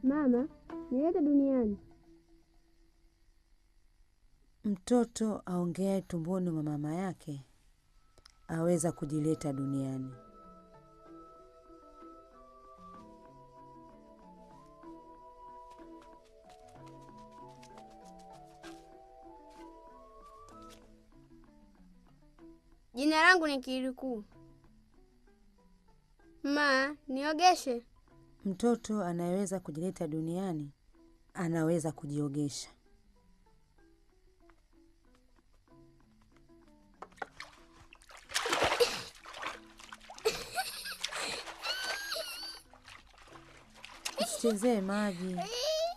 Mama, nilete duniani. Mtoto aongeaye tumboni mwa mama yake aweza kujileta duniani. Jina langu ni Kirikuu. Ma, niogeshe. Mtoto anayeweza kujileta duniani anaweza kujiogesha. Usichezee maji.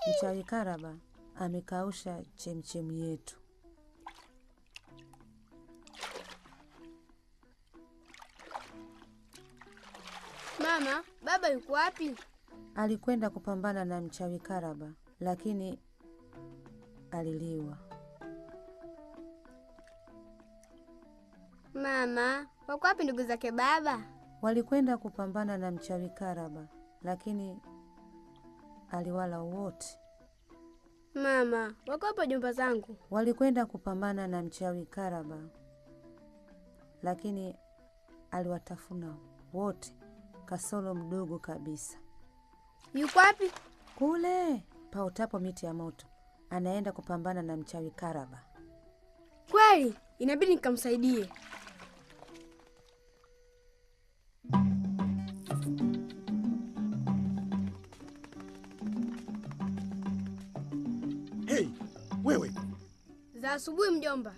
Mchawi Karaba amekausha chemchemi yetu. Mama, baba yuko wapi? Alikwenda kupambana na mchawi Karaba, lakini aliliwa. Mama, wako wapi ndugu zake baba? Walikwenda kupambana na mchawi Karaba, lakini aliwala wote. Mama, wako wapi jomba zangu? Walikwenda kupambana na mchawi Karaba, lakini aliwatafuna wote kasoro mdogo kabisa. Yuko wapi? Kule paotapo miti ya moto. Anaenda kupambana na mchawi Karaba. Kweli, inabidi nikamsaidie. Hey, wewe. Za asubuhi mjomba.